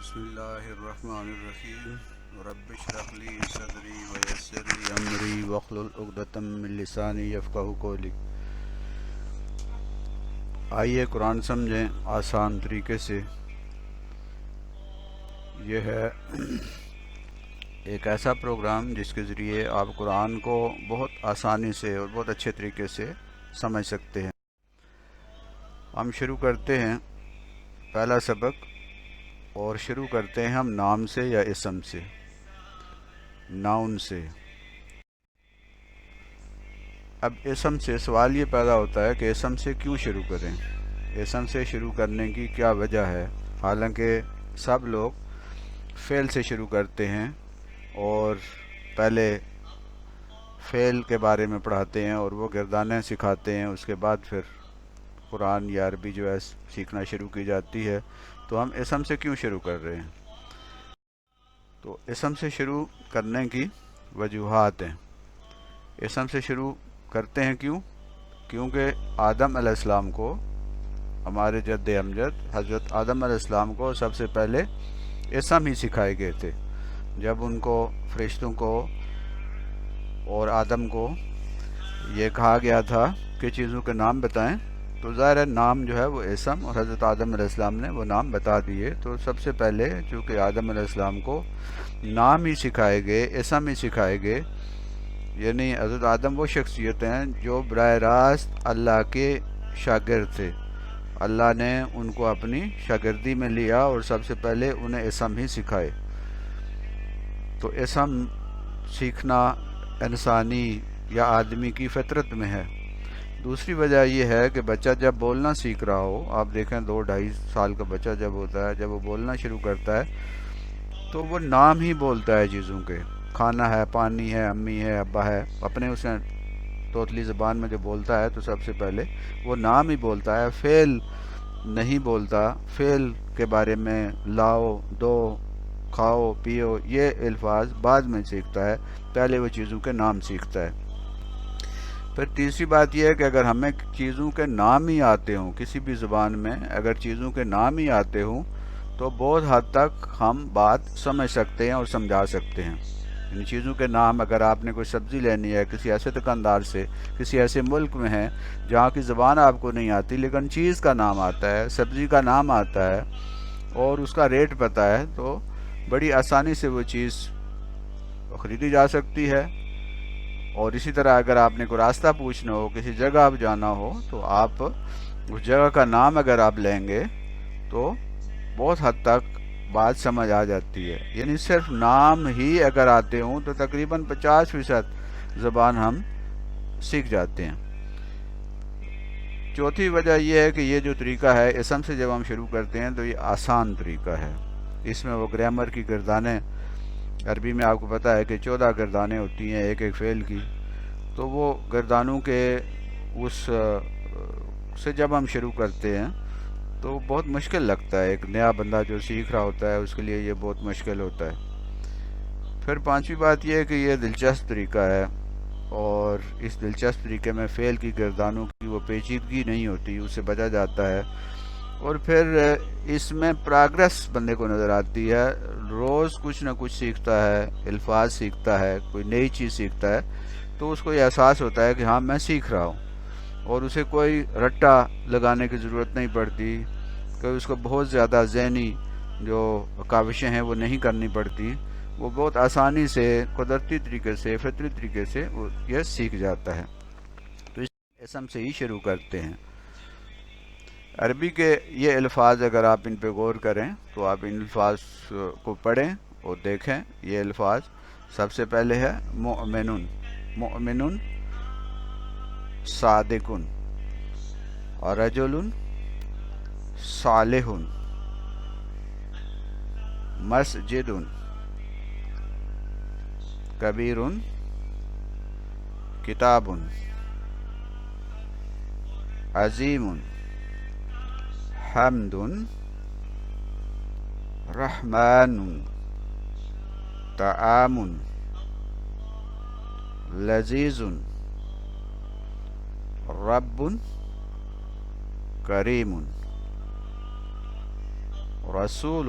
بسم اللہ الرحمن الرحیم رب اشرح لی صدری ویسر لی امری واحلل عقدۃ من لسانی یفقہوا قولی۔ آئیے قرآن سمجھیں آسان طریقے سے۔ یہ ہے ایک ایسا پروگرام جس کے ذریعے آپ قرآن کو بہت آسانی سے اور بہت اچھے طریقے سے سمجھ سکتے ہیں۔ ہم شروع کرتے ہیں پہلا سبق، اور شروع کرتے ہیں ہم نام سے یا اسم سے، ناؤن سے۔ اب اسم سے سوال یہ پیدا ہوتا ہے کہ اسم سے کیوں شروع کریں، اسم سے شروع کرنے کی کیا وجہ ہے؟ حالانکہ سب لوگ فعل سے شروع کرتے ہیں اور پہلے فعل کے بارے میں پڑھاتے ہیں اور وہ گردانیں سکھاتے ہیں، اس کے بعد پھر قرآن یا عربی جو ہے سیکھنا شروع کی جاتی ہے۔ تو ہم اسم سے کیوں شروع کر رہے ہیں؟ تو اسم سے شروع کرنے کی وجوہات ہیں۔ اسم سے شروع کرتے ہیں کیونکہ آدم علیہ السلام کو، ہمارے جد امجد حضرت آدم علیہ السلام کو سب سے پہلے اسم ہی سکھائے گئے تھے۔ جب ان کو فرشتوں کو اور آدم کو یہ کہا گیا تھا کہ چیزوں کے نام بتائیں، تو ظاہر ہے نام جو ہے وہ اسم، اور حضرت آدم علیہ السلام نے وہ نام بتا دیے۔ تو سب سے پہلے چونکہ آدم علیہ السلام کو نام ہی سکھائے گئے، اسم ہی سکھائے گئے، یعنی حضرت آدم وہ شخصیت ہیں جو براہ راست اللہ کے شاگرد تھے۔ اللہ نے ان کو اپنی شاگردی میں لیا اور سب سے پہلے انہیں اسم ہی سکھائے۔ تو اسم سیکھنا انسانی یا آدمی کی فطرت میں ہے۔ دوسری وجہ یہ ہے کہ بچہ جب بولنا سیکھ رہا ہو، آپ دیکھیں 2-2.5 سال کا بچہ جب ہوتا ہے، جب وہ بولنا شروع کرتا ہے تو وہ نام ہی بولتا ہے چیزوں کے، کھانا ہے، پانی ہے، امی ہے، ابا ہے، اپنے اس نے توتلی زبان میں جو بولتا ہے تو سب سے پہلے وہ نام ہی بولتا ہے، فعل نہیں بولتا۔ فعل کے بارے میں لاؤ، دو، کھاؤ، پیو، یہ الفاظ بعد میں سیکھتا ہے، پہلے وہ چیزوں کے نام سیکھتا ہے۔ پھر تیسری بات یہ ہے کہ اگر ہمیں چیزوں کے نام ہی آتے ہوں، کسی بھی زبان میں اگر چیزوں کے نام ہی آتے ہوں تو بہت حد تک ہم بات سمجھ سکتے ہیں اور سمجھا سکتے ہیں۔ ان چیزوں کے نام، اگر آپ نے کوئی سبزی لینی ہے کسی ایسے دکاندار سے، کسی ایسے ملک میں ہیں جہاں کی زبان آپ کو نہیں آتی لیکن چیز کا نام آتا ہے، سبزی کا نام آتا ہے اور اس کا ریٹ پتہ ہے، تو بڑی آسانی سے وہ چیز خریدی جا سکتی ہے۔ اور اسی طرح اگر آپ نے کوئی راستہ پوچھنا ہو، کسی جگہ آپ جانا ہو، تو آپ اس جگہ کا نام اگر آپ لیں گے تو بہت حد تک بات سمجھ آ جاتی ہے۔ یعنی صرف نام ہی اگر آتے ہوں تو تقریباً 50% زبان ہم سیکھ جاتے ہیں۔ چوتھی وجہ یہ ہے کہ یہ جو طریقہ ہے اسم سے جب ہم شروع کرتے ہیں تو یہ آسان طریقہ ہے۔ اس میں وہ گرامر کی گردانیں، عربی میں آپ کو پتہ ہے کہ 14 گردانیں ہوتی ہیں ایک ایک فعل کی، تو وہ گردانوں کے اس سے جب ہم شروع کرتے ہیں تو بہت مشکل لگتا ہے۔ ایک نیا بندہ جو سیکھ رہا ہوتا ہے اس کے لیے یہ بہت مشکل ہوتا ہے۔ پھر پانچویں بات یہ ہے کہ یہ دلچسپ طریقہ ہے، اور اس دلچسپ طریقے میں فعل کی گردانوں کی وہ پیچیدگی نہیں ہوتی، اس سے بچا جاتا ہے۔ اور پھر اس میں پراگریس بندے کو نظر آتی ہے، روز کچھ نہ کچھ سیکھتا ہے، الفاظ سیکھتا ہے، کوئی نئی چیز سیکھتا ہے، تو اس کو یہ احساس ہوتا ہے کہ ہاں میں سیکھ رہا ہوں، اور اسے کوئی رٹا لگانے کی ضرورت نہیں پڑتی، کہ اس کو بہت زیادہ ذہنی جو کاوشیں ہیں وہ نہیں کرنی پڑتی، وہ بہت آسانی سے، قدرتی طریقے سے، فطری طریقے سے وہ یہ سیکھ جاتا ہے۔ تو اس اسم سے ہی شروع کرتے ہیں۔ عربی کے یہ الفاظ اگر آپ ان پہ غور کریں تو آپ ان الفاظ کو پڑھیں اور دیکھیں۔ یہ الفاظ سب سے پہلے ہے مؤمنون، مؤمنون، صادقون، اور رجل صالح، مسجد، کبیر، کتاب، عظیم، حمد، رحمان، طعام، لذیذ، رب، کریم، رسول،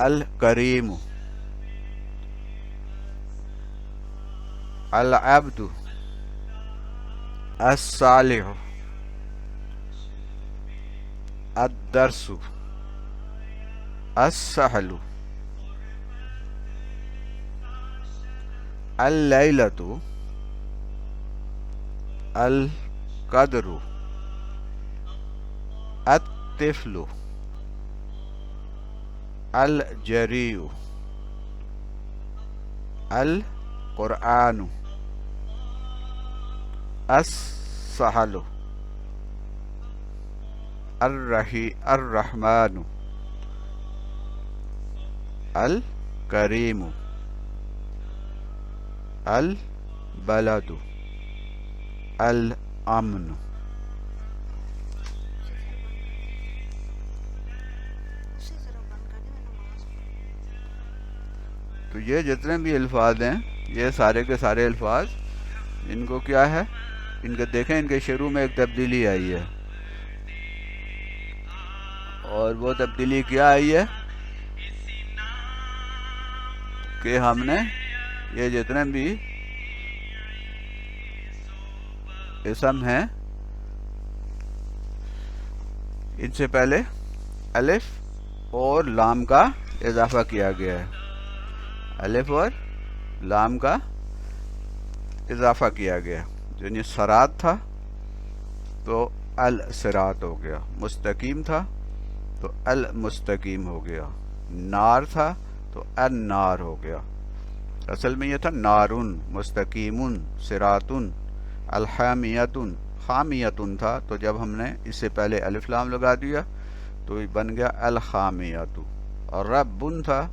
الکریم، العبد، الصالح، الدرس، السہل، اللیلۃ، القدر، الطفل، الجریء، القرآن، السہل، الرحمن، الکریم، البلد، الامن۔ تو یہ جتنے بھی الفاظ ہیں یہ سارے کے سارے الفاظ، ان کو کیا ہے، ان کے دیکھیں ان کے شروع میں ایک تبدیلی آئی ہے، اور وہ تبدیلی کیا آئی ہے کہ ہم نے یہ جتنے بھی اسم ہیں ان سے پہلے الف اور لام کا اضافہ کیا گیا ہے، الف اور لام کا اضافہ کیا گیا، یعنی صراط تھا تو الصراط ہو گیا، مستقیم تھا تو المستقیم ہو گیا، نار تھا تو النار ہو گیا۔ اصل میں یہ تھا نارن، مستقیمن، صراطن، الحامیتن، حامیتن تھا، تو جب ہم نے اس سے پہلے الف لام لگا دیا تو یہ بن گیا الحامیت، اور ربن تھا،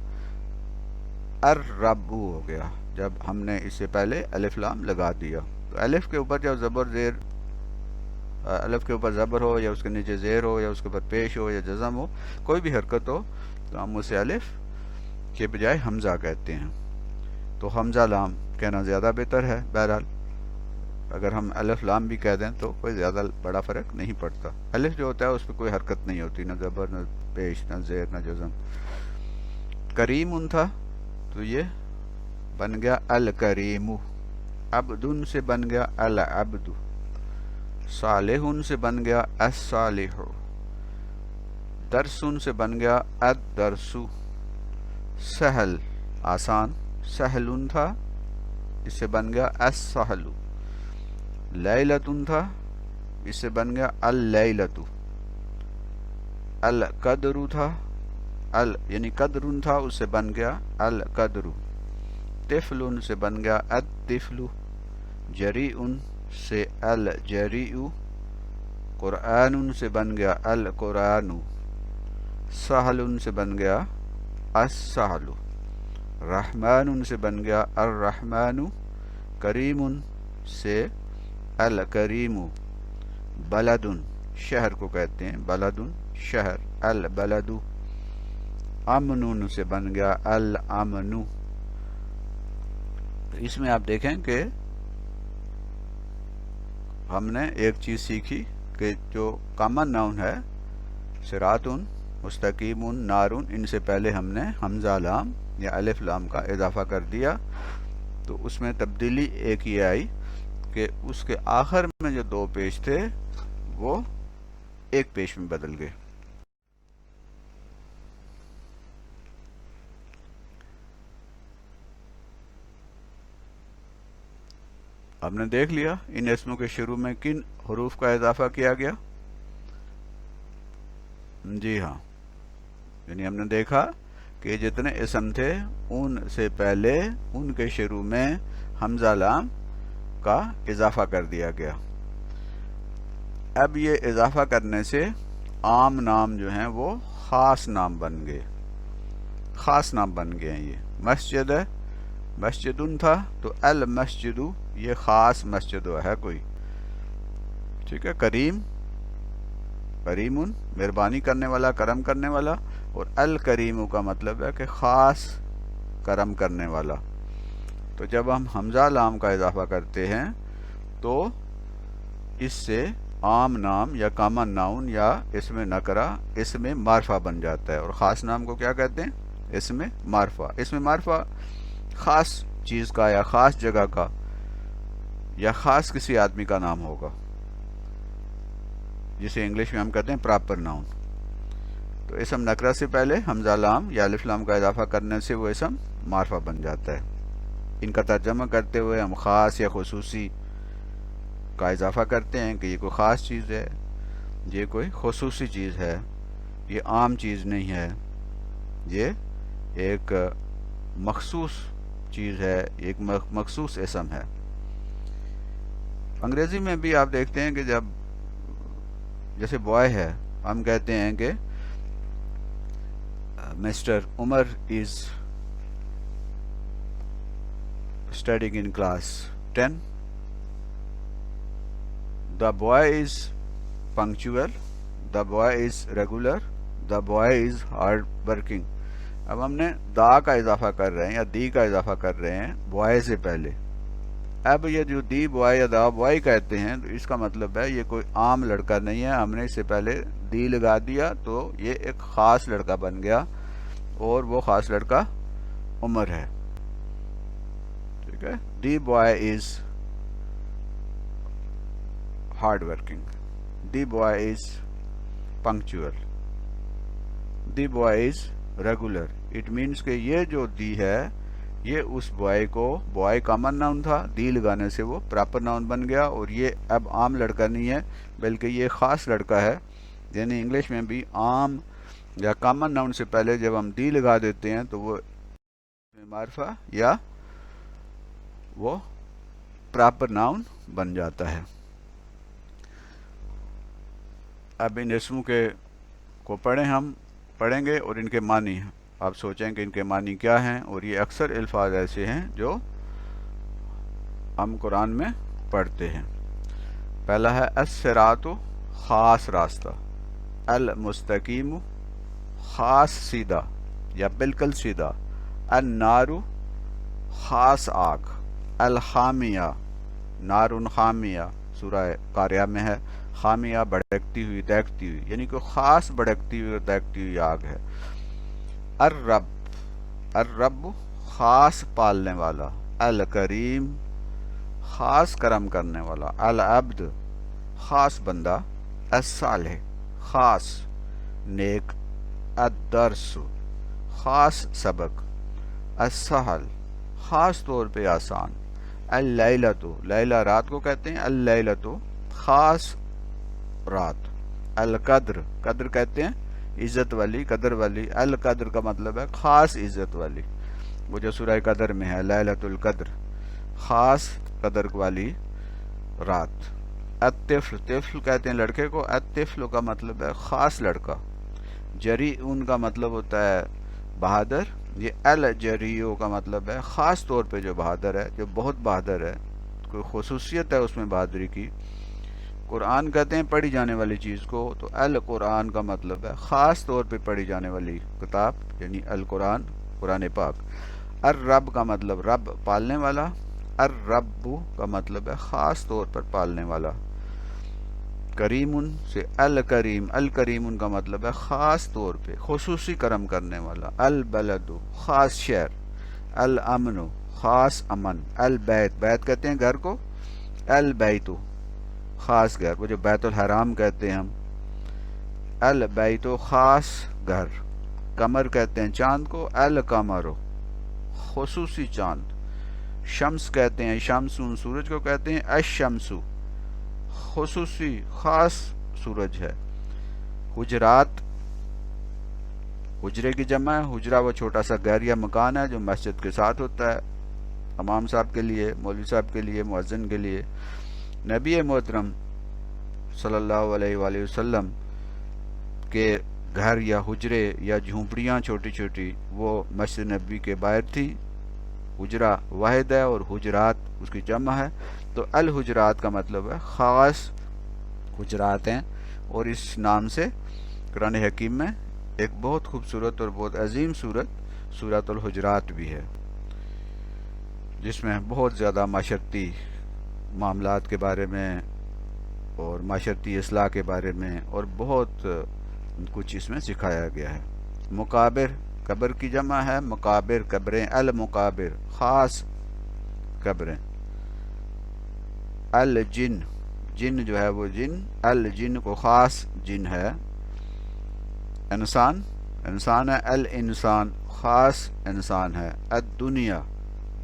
الرب ہو گیا جب ہم نے اس سے پہلے الف لام لگا دیا۔ تو الف کے اوپر جب زبر زیر، الف کے اوپر زبر ہو یا اس کے نیچے زیر ہو یا اس کے اوپر پیش ہو یا جزم ہو، کوئی بھی حرکت ہو، تو ہم اسے الف کے بجائے حمزہ کہتے ہیں، تو حمزہ لام کہنا زیادہ بہتر ہے۔ بہرحال اگر ہم الف لام بھی کہہ دیں تو کوئی زیادہ بڑا فرق نہیں پڑتا، الف جو ہوتا ہے اس پہ کوئی حرکت نہیں ہوتی، نہ زبر، نہ پیش، نہ زیر، نہ جزم۔ کریم ان تھا تو یہ بن گیا الکریم، عبدن سے بن گیا العبد، صالح سے بن گیا الصالح، درسن سے بن گیا الدرس، سہل آسان، سہلن تھا اس سے بن گیا السہل، لیلتن تھا اس سے بن گیا اللیلۃ، القدر تھا یعنی قدرن تھا اس سے بن گیا القدر، طفل سے بن گیا الطفل، جریء سے الجریء، قرآن سے بن گیا القرآن، سہل سے بن گیا السہل، رحمان سے بن گیا الرحمن، کریم سے الکریم، بلد شہر کو کہتے ہیں، بلد شہر، البلد، امن سے بن گیا الامن۔ اس میں آپ دیکھیں کہ ہم نے ایک چیز سیکھی کہ جو کامن ناؤن ہے، صراطن، مستقیمن، نارن، ان سے پہلے ہم نے حمزہ لام یا الف لام کا اضافہ کر دیا، تو اس میں تبدیلی ایک یہ آئی کہ اس کے آخر میں جو دو پیش تھے وہ ایک پیش میں بدل گئے۔ ہم نے دیکھ لیا ان اسموں کے شروع میں کن حروف کا اضافہ کیا گیا، جی ہاں، یعنی ہم نے دیکھا کہ جتنے اسم تھے ان سے پہلے ان کے شروع میں حمزہ لام کا اضافہ کر دیا گیا۔ اب یہ اضافہ کرنے سے عام نام جو ہیں وہ خاص نام بن گئے، خاص نام بن گئے ہیں۔ یہ مسجد ہے، مسجدن تھا تو المسجد، یہ خاص مسجد ہے کوئی، ٹھیک ہے۔ کریم، کریمن مہربانی کرنے والا، کرم کرنے والا، اور الکریم کا مطلب ہے کہ خاص کرم کرنے والا۔ تو جب ہم حمزہ لام کا اضافہ کرتے ہیں تو اس سے عام نام یا کامن ناؤن یا اسم نکرہ، اسم معرفہ بن جاتا ہے، اور خاص نام کو کیا کہتے ہیں؟ اسم معرفہ. اسم معرفہ خاص چیز کا یا خاص جگہ کا یا خاص کسی آدمی کا نام ہوگا، جسے انگلش میں ہم کہتے ہیں پراپر ناؤن. تو اسم نکرہ سے پہلے حمزہ لام یا الف لام کا اضافہ کرنے سے وہ اسم معرفہ بن جاتا ہے. ان کا ترجمہ کرتے ہوئے ہم خاص یا خصوصی کا اضافہ کرتے ہیں کہ یہ کوئی خاص چیز ہے، یہ کوئی خصوصی چیز ہے، یہ عام چیز نہیں ہے، یہ ایک مخصوص چیز ہے، ایک مخصوص اسم ہے. انگریزی میں بھی آپ دیکھتے ہیں کہ جب جیسے بوائے ہے، ہم کہتے ہیں کہ mister Umar is studying in class 10. The boy is punctual, the boy is regular, the boy is hard working. اب ہم نے دا کا اضافہ کر رہے ہیں یا دی کا اضافہ کر رہے ہیں بوائے سے پہلے. اب یہ جو دی بوائے یا دا بوائے کہتے ہیں تو اس کا مطلب ہے یہ کوئی عام لڑکا نہیں ہے. ہم نے اس سے پہلے دی لگا دیا تو یہ ایک خاص لڑکا بن گیا اور وہ خاص لڑکا عمر ہے. ٹھیک ہے. The boy is hard working, the boy is punctual, the boy is regular. It means کہ یہ جو دی ہے یہ اس بوائے کو، بوائے کامن ناؤن تھا، دی لگانے سے وہ پراپر ناؤن بن گیا اور یہ اب عام لڑکا نہیں ہے بلکہ یہ خاص لڑکا ہے. یعنی انگلش میں بھی عام یا کامن ناؤن سے پہلے جب ہم دی لگا دیتے ہیں تو وہ معرفہ یا وہ پراپر ناؤن بن جاتا ہے. اب ان اسموں کو پڑھیں گے اور ان کے معنی آپ سوچیں کہ ان کے معنی کیا ہیں. اور یہ اکثر الفاظ ایسے ہیں جو ہم قرآن میں پڑھتے ہیں. پہلا ہے الصراط، خاص راستہ. المستقیم، خاص سیدھا یا بالکل سیدھا. النار، خاص آگ. الحامیہ، نار حامیہ سورہ قاریہ میں ہے. خامیہ بھڑکتی ہوئی، دیکھتی ہوئی، یعنی کہ خاص بھڑکتی ہوئی اور دیکھتی ہوئی آگ ہے. الرب، الرب خاص پالنے والا. الکریم، خاص کرم کرنے والا. العبد، خاص بندہ. الصالح، خاص نیک. الدرس، خاص سبق. السہل، خاص طور پہ آسان. اللیلۃ، لیلہ رات کو کہتے ہیں. اللیلۃ، خاص رات. القدر، قدر کہتے ہیں عزت والی، قدر والی. القدر کا مطلب ہے خاص عزت والی. وہ جو سورہ قدر میں ہے لیلۃ القدر، خاص قدر والی رات. الطفل، طفل کہتے ہیں لڑکے کو. الطفل کا مطلب ہے خاص لڑکا. جری ان کا مطلب ہوتا ہے بہادر. یہ الجریو کا مطلب ہے خاص طور پہ جو بہادر ہے، جو بہت بہادر ہے، کوئی خصوصیت ہے اس میں بہادری کی. قرآن کہتے ہیں پڑھی جانے والی چیز کو، تو القرآن کا مطلب ہے خاص طور پہ پڑھی جانے والی کتاب، یعنی القرآن، قرآن پاک. الرب کا مطلب رب، پالنے والا. الرب کا مطلب ہے خاص طور پر پالنے والا. کریم سے الکریم، الکریم کا مطلب ہے خاص طور پہ خصوصی کرم کرنے والا. البلد، خاص شہر. الامن، خاص امن. البیت، بیت کہتے ہیں گھر کو. البیت، خاص گھر، وہ جو بیت الحرام کہتے ہیں ہم. البیت، خاص گھر. قمر کہتے ہیں چاند کو. القمر، خصوصی چاند. شمس کہتے ہیں، شمس سورج کو کہتے ہیں. الشمس، خصوصی خاص سورج ہے. حجرات، حجرے کی جمع ہے. حجرہ وہ چھوٹا سا گھر یا مکان ہے جو مسجد کے ساتھ ہوتا ہے، امام صاحب کے لیے، مولوی صاحب کے لیے، مؤذن کے لیے. نبی محترم صلی اللہ علیہ وآلہ وسلم کے گھر یا حجرے یا جھونپڑیاں چھوٹی چھوٹی وہ مسجد نبی کے باہر تھی. حجرہ واحد ہے اور حجرات اس کی جمع ہے. تو الحجرات کا مطلب ہے خاص حجرات ہیں. اور اس نام سے قرآن حکیم میں ایک بہت خوبصورت اور بہت عظیم سورت سورۃ الحجرات بھی ہے، جس میں بہت زیادہ معاشرتی معاملات کے بارے میں اور معاشرتی اصلاح کے بارے میں اور بہت کچھ اس میں سکھایا گیا ہے. مقابر قبر کی جمع ہے مقابر، قبریں، المقابر خاص قبریں. الجن، جن جو ہے وہ جن، الجن کو خاص جن ہے. انسان، انسان ہے، الانسان خاص انسان ہے. الدنیا،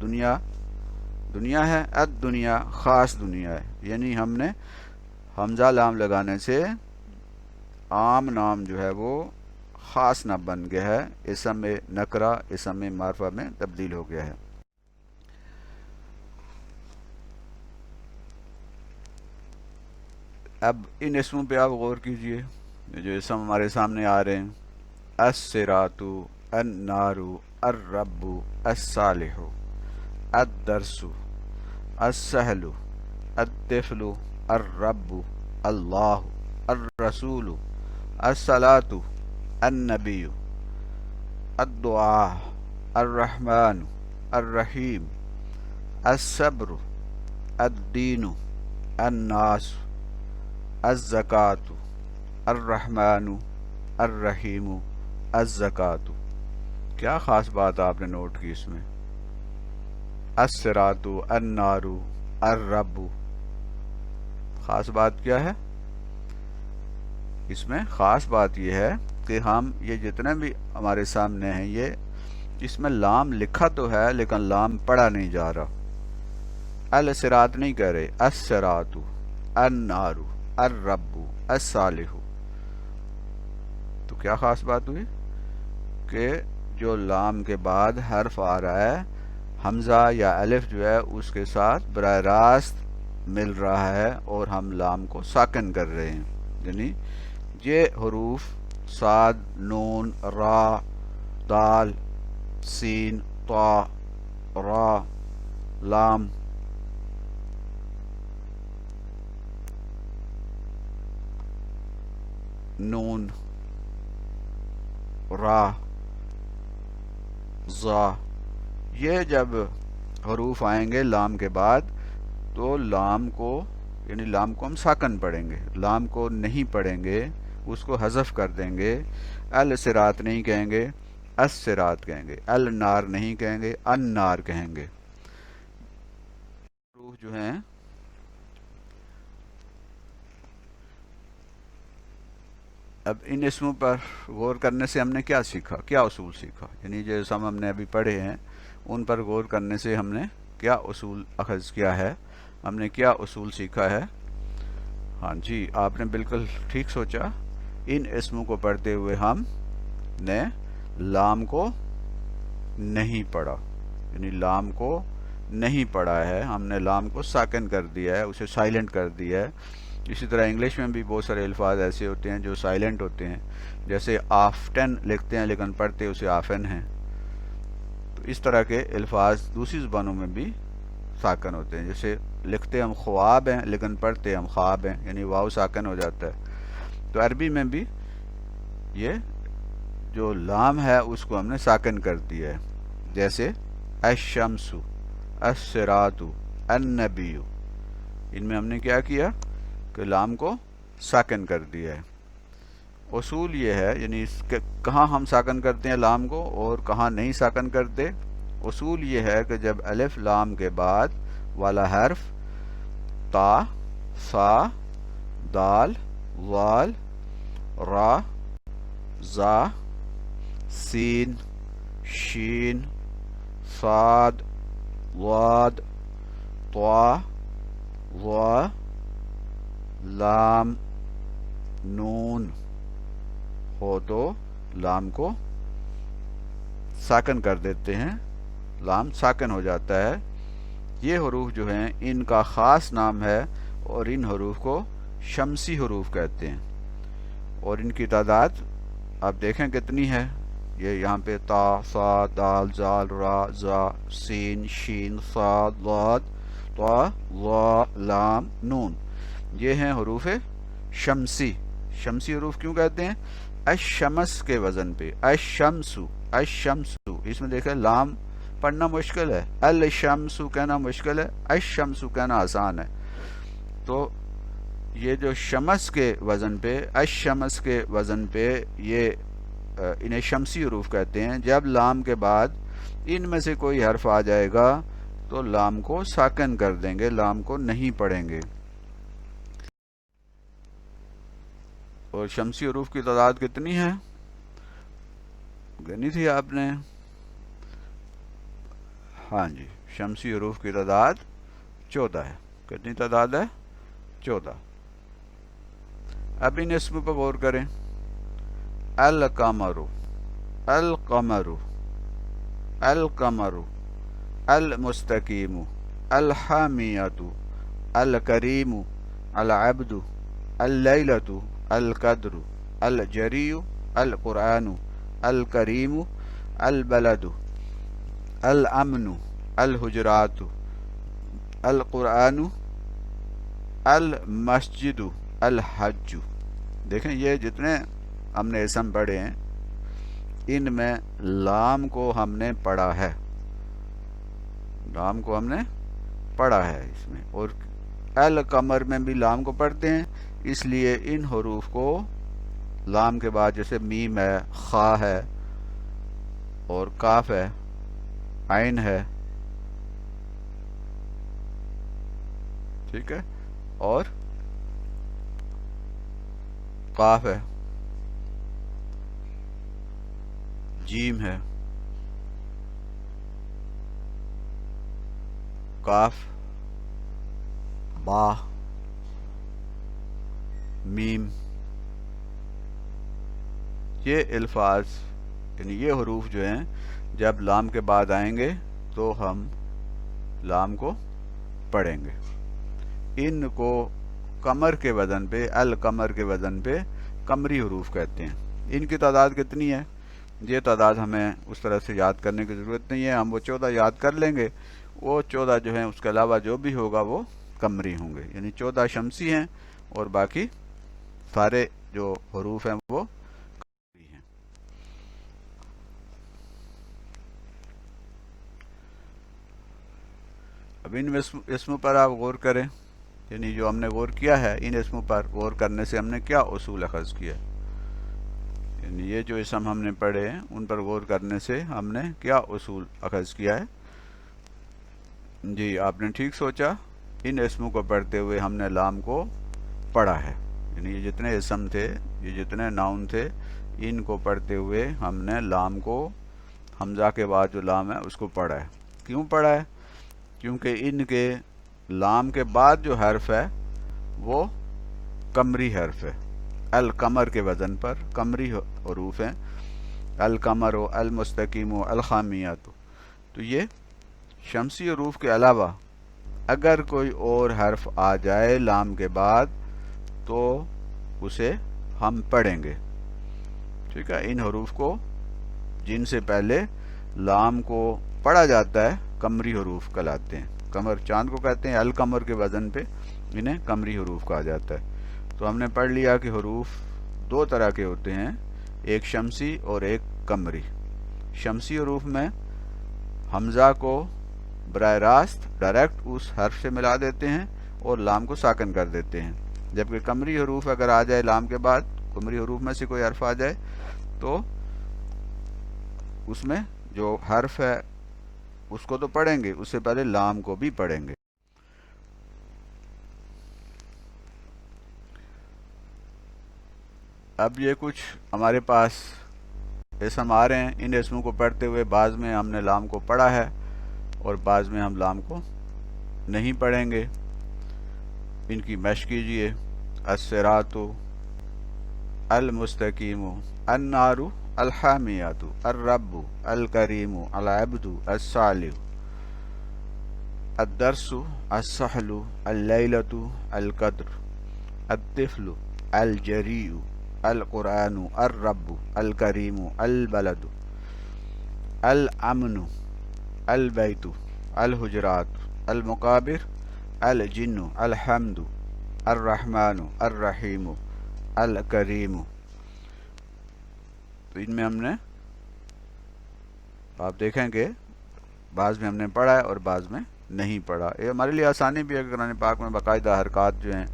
دنیا، دنیا ہے، الدنیا خاص دنیا ہے. یعنی ہم نے حمزہ لام لگانے سے عام نام جو ہے وہ خاص نام بن گیا ہے، اسم نکرہ اسم معرفہ میں تبدیل ہو گیا ہے. اب ان اسموں پہ آپ غور کیجئے جو اسم ہمارے سامنے آ رہے ہیں. الصراط، النار، الرب، الصالح، الدرس، السہل، الطفل، الرب، اللہ، الرسول، الصلاۃ، النبی، الدعاء، الرحمن، الرحیم، الصبر، الدین، الناس، الزکاۃ، الرحمن، الرحیم، الزکاۃ. کیا خاص بات آپ نے نوٹ کی اس میں؟ الصراط، النار، الرب، خاص بات کیا ہے اس میں؟ خاص بات یہ ہے کہ ہم یہ جتنے بھی ہمارے سامنے ہیں یہ اس میں لام لکھا تو ہے لیکن لام پڑھا نہیں جا رہا. الصراط نہیں کہہ رہے، الصراط، النار، الرب، الصالح. تو کیا خاص بات ہوئی کہ جو لام کے بعد حرف آ رہا ہے حمزہ یا الف جو ہے اس کے ساتھ براہ راست مل رہا ہے اور ہم لام کو ساکن کر رہے ہیں. یعنی یہ حروف صاد، نون، را، دال، سین، طا، را، لام، نون، را، زا، یہ جب حروف آئیں گے لام کے بعد تو لام کو یعنی لام کو ہم ساکن پڑھیں گے، لام کو نہیں پڑھیں گے، اس کو حذف کر دیں گے. الصراط نہیں کہیں گے، الصراط کہیں گے. النار نہیں کہیں گے، النار کہیں گے. حروف جو ہیں اب ان اسموں پر غور کرنے سے ہم نے کیا سیکھا، کیا اصول سیکھا؟ یعنی جو اسم ہم نے ابھی پڑھے ہیں ان پر غور کرنے سے ہم نے کیا اصول اخذ کیا ہے، ہم نے کیا اصول سیکھا ہے؟ ہاں جی، آپ نے بالکل ٹھیک سوچا. ان اسموں کو پڑھتے ہوئے ہم نے لام کو نہیں پڑھا، یعنی لام کو نہیں پڑھا ہے، ہم نے لام کو ساکن کر دیا ہے، اسے سائلنٹ کر دیا ہے. اسی طرح انگلش میں بھی بہت سارے الفاظ ایسے ہوتے ہیں جو سائلنٹ ہوتے ہیں، جیسے آفٹن لکھتے ہیں لیکن پڑھتے اسے آفن ہیں. تو اس طرح کے الفاظ دوسری زبانوں میں بھی ساکن ہوتے ہیں، جیسے لکھتے ہم خواب ہیں لیکن پڑھتے ہم خواب ہیں، یعنی واو ساکن ہو جاتا ہے. تو عربی میں بھی یہ جو لام ہے اس کو ہم نے ساکن کر دیا ہے، جیسے الشمس، الصراط، النبی. ان میں ہم نے کیا کیا کہ لام کو ساکن کر دیا ہے. اصول یہ ہے یعنی کہاں ہم ساکن کرتے ہیں لام کو اور کہاں نہیں ساکن کرتے. اصول یہ ہے کہ جب الف لام کے بعد والا حرف تا، سا، دال، وال، را، زا، سین، شین، صاد، واد، طا، وا، لام، نون ہو تو لام کو ساکن کر دیتے ہیں، لام ساکن ہو جاتا ہے. یہ حروف جو ہیں ان کا خاص نام ہے اور ان حروف کو شمسی حروف کہتے ہیں. اور ان کی تعداد آپ دیکھیں کتنی ہے. یہ یہاں پہ تا، سا، دال، زال، را، زا، سین، شین، صاد، ضاد، طا، وا، لام، نون. یہ ہیں حروف شمسی. شمسی حروف کیوں کہتے ہیں؟ الشمس کے وزن پہ، الشمسو، الشمسو. اس میں دیکھیں لام پڑھنا مشکل ہے، الشمسو کہنا مشکل ہے، الشمسو کہنا آسان ہے. تو یہ جو شمس کے وزن پہ، الشمس کے وزن پہ یہ انہیں شمسی حروف کہتے ہیں. جب لام کے بعد ان میں سے کوئی حرف آ جائے گا تو لام کو ساکن کر دیں گے, لام کو نہیں پڑھیں گے. اور شمسی حروف کی تعداد کتنی ہے؟ گنی تھی آپ نے؟ ہاں جی, شمسی حروف کی تعداد 14 ہے. کتنی تعداد ہے؟ 14. اب ان اسم پر غور کریں. القمر, القمر, القمر, المستقیم, الحامیۃ, الکریم, العبد, اللیلۃ, القدر, الجری, القرآن, الکریم, البلد, الامن, الحجرات, القرآن, المسجد, الحج. دیکھیں یہ جتنے ہم نے اسم پڑھے ہیں ان میں لام کو ہم نے پڑھا ہے, لام کو ہم نے پڑھا ہے اس میں. اور القمر میں بھی لام کو پڑھتے ہیں, اس لیے ان حروف کو لام کے بعد جیسے میم ہے, خا ہے اور کاف ہے, عین ہے, ٹھیک ہے, اور قاف ہے, جیم ہے, کاف, با, میم, یہ الفاظ یعنی یہ حروف جو ہیں جب لام کے بعد آئیں گے تو ہم لام کو پڑھیں گے. ان کو قمر کے وزن پہ, القمر کے وزن پہ قمری حروف کہتے ہیں. ان کی تعداد کتنی ہے؟ یہ تعداد ہمیں اس طرح سے یاد کرنے کی ضرورت نہیں ہے, ہم وہ 14 یاد کر لیں گے. وہ 14 جو ہیں اس کے علاوہ جو بھی ہوگا وہ قمری ہوں گے, یعنی 14 شمسی ہیں اور باقی سارے جو حروف ہیں وہ قمری ہیں. اب ان اسموں پر آپ غور کریں, یعنی جو ہم نے غور کیا ہے ان اسموں پر غور کرنے سے ہم نے کیا اصول اخذ کیا, یعنی یہ جو اسم ہم نے پڑھے ہیں ان پر غور کرنے سے ہم نے کیا اصول اخذ کیا ہے. جی آپ نے ٹھیک سوچا, ان اسموں کو پڑھتے ہوئے ہم نے لام کو پڑھا ہے, یعنی یہ جتنے اسم تھے, یہ جتنے ناؤن تھے, ان کو پڑھتے ہوئے ہم نے لام کو, حمزہ کے بعد جو لام ہے اس کو پڑھا ہے. کیوں پڑھا ہے؟ کیونکہ ان کے لام کے بعد جو حرف ہے وہ قمری حرف ہے, القمر کے وزن پر قمری حروف ہیں, القمر و المستقیم و الحامیۃ. تو یہ شمسی حروف کے علاوہ اگر کوئی اور حرف آ جائے لام کے بعد تو اسے ہم پڑھیں گے, ٹھیک ہے. ان حروف کو جن سے پہلے لام کو پڑھا جاتا ہے قمری حروف کہلاتے ہیں. قمر چاند کو کہتے ہیں, القمر کے وزن پہ انہیں قمری حروف کہا جاتا ہے. تو ہم نے پڑھ لیا کہ حروف دو طرح کے ہوتے ہیں, ایک شمسی اور ایک قمری. شمسی حروف میں حمزہ کو براہ راست ڈائریکٹ اس حرف سے ملا دیتے ہیں اور لام کو ساکن کر دیتے ہیں, جبکہ قمری حروف اگر آ جائے لام کے بعد, قمری حروف میں سے کوئی حرف آ جائے تو اس میں جو حرف ہے اس کو تو پڑھیں گے, اس سے پہلے لام کو بھی پڑھیں گے. اب یہ کچھ ہمارے پاس اسم آ رہے ہیں, ان اسموں کو پڑھتے ہوئے بعض میں ہم نے لام کو پڑھا ہے اور بعض میں ہم لام کو نہیں پڑھیں گے. ان کی مشق کیجیے. الصراط, المستقیم, النار, الحامیۃ, الرب, الکریم, العبد, الصالح, الدرس, السحل, اللیلۃ, القدر, الطفل, الجری, القرآن, الرب, الکریم, البلد, الامن, البیت, الحجرات, المقابر, الجن, الحمد, الرحمن, الرحیم, الکریم. تو ان میں ہم نے, آپ دیکھیں گے بعض میں ہم نے پڑھا ہے اور بعض میں نہیں پڑھا. یہ ہمارے لیے آسانی بھی ہے کہ قرآن پاک میں باقاعدہ حرکات جو ہیں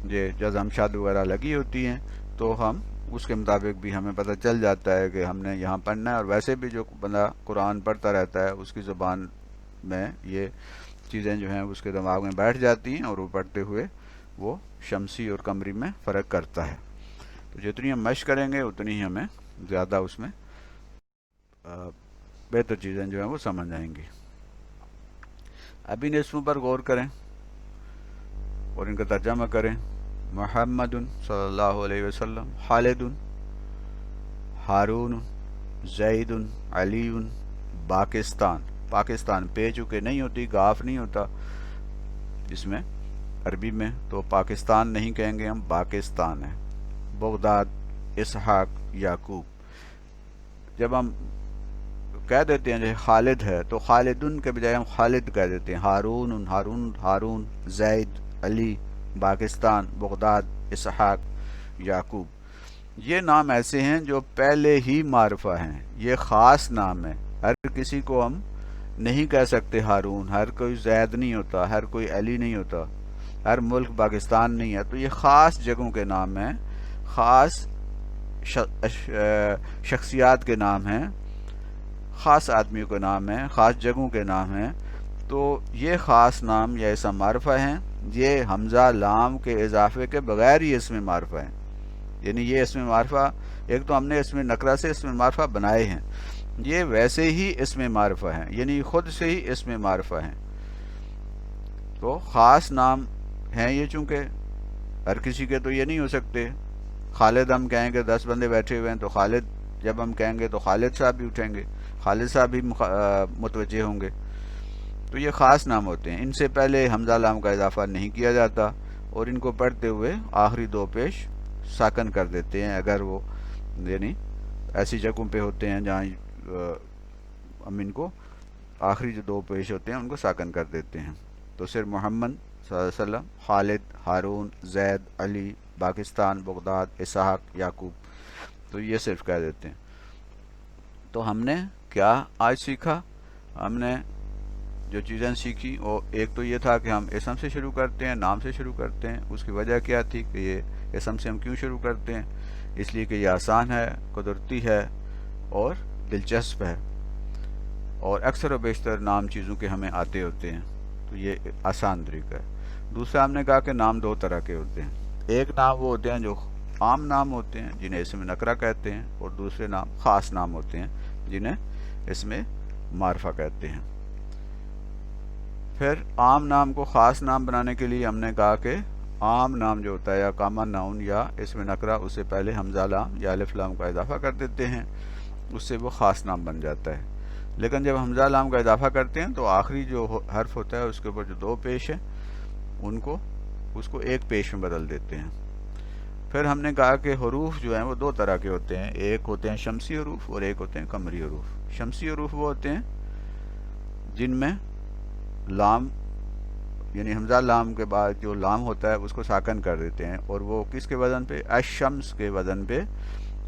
یہ جزم شد وغیرہ لگی ہوتی ہیں تو ہم اس کے مطابق بھی ہمیں پتہ چل جاتا ہے کہ ہم نے یہاں پڑھنا ہے. اور ویسے بھی جو بندہ قرآن پڑھتا رہتا ہے اس کی زبان میں یہ چیزیں جو ہیں اس کے دماغ میں بیٹھ جاتی ہیں اور وہ پڑھتے ہوئے وہ شمسی اور قمری میں فرق کرتا ہے. تو جتنی ہم مشق کریں گے اتنی ہی ہمیں زیادہ اس میں بہتر چیزیں جو ہیں وہ سمجھ آئیں گی. اب ان اسموں پر غور کریں اور ان کا ترجمہ کریں. محمد صلی اللہ علیہ وسلم، خالد، ہارون، زید، علی، پاکستان. پاکستان پے چونکہ نہیں ہوتی، گاف نہیں ہوتا اس میں عربی میں، تو پاکستان نہیں کہیں گے ہم، پاکستان ہے. بغداد، اسحاق، یعقوب. جب ہم کہہ دیتے ہیں جیسے خالد ہے تو خالدن کے بجائے ہم خالد کہہ دیتے ہیں. ہارون، زید، علی، پاکستان، بغداد، اسحاق، یعقوب. یہ نام ایسے ہیں جو پہلے ہی معرفہ ہیں، یہ خاص نام ہے. ہر کسی کو ہم نہیں کہہ سکتے ہارون، ہر کوئی زید نہیں ہوتا، ہر کوئی علی نہیں ہوتا، ہر ملک پاکستان نہیں ہے. تو یہ خاص جگہوں کے نام ہیں، خاص شخصیات کے نام ہیں، خاص آدمیوں کے نام ہیں، خاص جگہوں کے نام ہیں. تو یہ خاص نام یا اسم معرفہ ہیں. یہ حمزہ لام کے اضافے کے بغیر ہی اسم معرفہ ہیں. یعنی یہ اسم معرفہ، ایک تو ہم نے اسم نکرہ سے اسم معرفہ بنائے ہیں، یہ ویسے ہی اسم معرفہ ہیں، یعنی خود سے ہی اسم معرفہ ہیں. تو خاص نام ہیں یہ، چونکہ ہر کسی کے تو یہ نہیں ہو سکتے. خالد ہم کہیں گے 10 بندے بیٹھے ہوئے ہیں تو خالد جب ہم کہیں گے تو خالد صاحب بھی اٹھیں گے، خالد صاحب بھی متوجہ ہوں گے. تو یہ خاص نام ہوتے ہیں. ان سے پہلے حمزہ لام کا اضافہ نہیں کیا جاتا اور ان کو پڑھتے ہوئے آخری دو پیش ساکن کر دیتے ہیں، اگر وہ یعنی ایسی جگہوں پہ ہوتے ہیں جہاں ہم ان کو آخری جو دو پیش ہوتے ہیں ان کو ساکن کر دیتے ہیں. تو صرف محمد صلی اللہ علیہ وسلم، خالد، ہارون، زید، علی، پاکستان، بغداد، اسحاق، یعقوب، تو یہ صرف کہہ دیتے ہیں. تو ہم نے کیا آج سیکھا؟ ہم نے جو چیزیں سیکھی وہ ایک تو یہ تھا کہ ہم اسم سے شروع کرتے ہیں، نام سے شروع کرتے ہیں. اس کی وجہ کیا تھی کہ یہ اسم سے ہم کیوں شروع کرتے ہیں؟ اس لیے کہ یہ آسان ہے، قدرتی ہے اور دلچسپ ہے، اور اکثر و بیشتر نام چیزوں کے ہمیں آتے ہوتے ہیں، تو یہ آسان طریقہ ہے. دوسرا ہم نے کہا کہ نام دو طرح کے ہوتے ہیں. ایک نام وہ ہوتے ہیں جو عام نام ہوتے ہیں جنہیں اسم نکرہ کہتے ہیں، اور دوسرے نام خاص نام ہوتے ہیں جنہیں اسم معرفہ کہتے ہیں. پھر عام نام کو خاص نام بنانے کے لیے ہم نے کہا کہ عام نام جو ہوتا ہے یا کامن ناؤن یا اسم نکرہ، اس سے پہلے حمزہ لام یا الف لام کا اضافہ کر دیتے ہیں، اس سے وہ خاص نام بن جاتا ہے. لیکن جب حمزہ لام کا اضافہ کرتے ہیں تو آخری جو حرف ہوتا ہے اس کے اوپر جو دو پیش ہیں اس کو ایک پیش میں بدل دیتے ہیں. پھر ہم نے کہا کہ حروف جو ہیں وہ دو طرح کے ہوتے ہیں، ایک ہوتے ہیں شمسی حروف اور ایک ہوتے ہیں قمری حروف. شمسی حروف وہ ہوتے ہیں جن میں لام یعنی حمزہ لام کے بعد جو لام ہوتا ہے اس کو ساکن کر دیتے ہیں، اور وہ کس کے وزن پہ؟ الشمس کے وزن پہ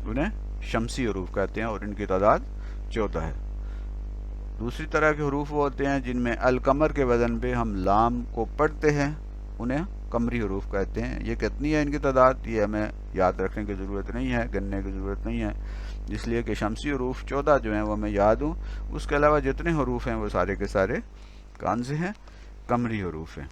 انہیں شمسی حروف کہتے ہیں، اور ان کی تعداد 14 ہے. دوسری طرح کے حروف وہ ہوتے ہیں جن میں القمر کے وزن پہ ہم لام کو پڑھتے ہیں، انہیں قمری حروف کہتے ہیں. یہ کتنی ہے ان کی تعداد؟ یہ ہمیں یاد رکھنے کی ضرورت نہیں ہے، گننے کی ضرورت نہیں ہے، اس لیے کہ شمسی حروف 14 جو ہیں وہ ہمیں یاد ہوں. اس کے علاوہ جتنے حروف ہیں وہ سارے کے سارے کون سے ہیں؟ قمری حروف ہیں.